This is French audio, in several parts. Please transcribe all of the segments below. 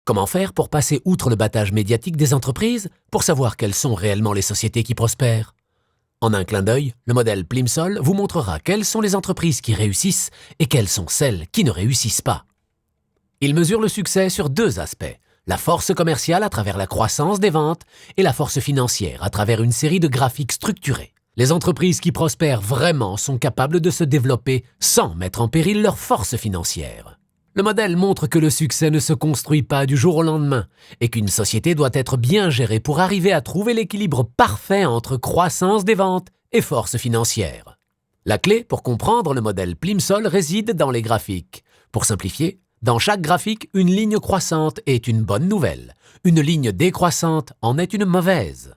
Comment faire pour passer outre le battage médiatique des entreprises pour savoir quelles sont réellement les sociétés qui prospèrent? En un clin d'œil, le modèle Plimsoll vous montrera quelles sont les entreprises qui réussissent et quelles sont celles qui ne réussissent pas. Il mesure le succès sur deux aspects, la force commerciale à travers la croissance des ventes et la force financière à travers une série de graphiques structurés. Les entreprises qui prospèrent vraiment sont capables de se développer sans mettre en péril leur force financière. Le modèle montre que le succès ne se construit pas du jour au lendemain et qu'une société doit être bien gérée pour arriver à trouver l'équilibre parfait entre croissance des ventes et force financière. La clé pour comprendre le modèle Plimsoll réside dans les graphiques. Pour simplifier, dans chaque graphique, une ligne croissante est une bonne nouvelle. Une ligne décroissante en est une mauvaise.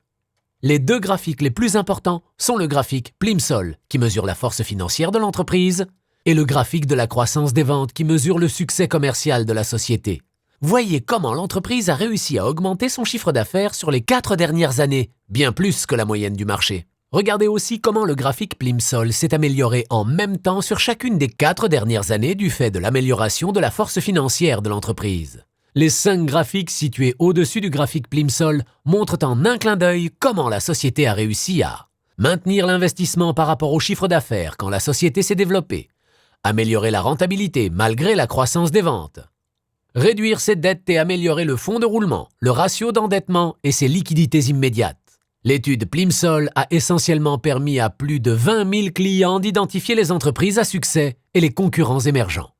Les deux graphiques les plus importants sont le graphique Plimsoll, qui mesure la force financière de l'entreprise, et le graphique de la croissance des ventes, qui mesure le succès commercial de la société. Voyez comment l'entreprise a réussi à augmenter son chiffre d'affaires sur les 4 dernières années, bien plus que la moyenne du marché. Regardez aussi comment le graphique Plimsoll s'est amélioré en même temps sur chacune des 4 dernières années du fait de l'amélioration de la force financière de l'entreprise. Les 5 graphiques situés au-dessus du graphique Plimsoll montrent en un clin d'œil comment la société a réussi à maintenir l'investissement par rapport au chiffre d'affaires quand la société s'est développée, améliorer la rentabilité malgré la croissance des ventes, réduire ses dettes et améliorer le fonds de roulement, le ratio d'endettement et ses liquidités immédiates. L'étude Plimsoll a essentiellement permis à plus de 20 000 clients d'identifier les entreprises à succès et les concurrents émergents.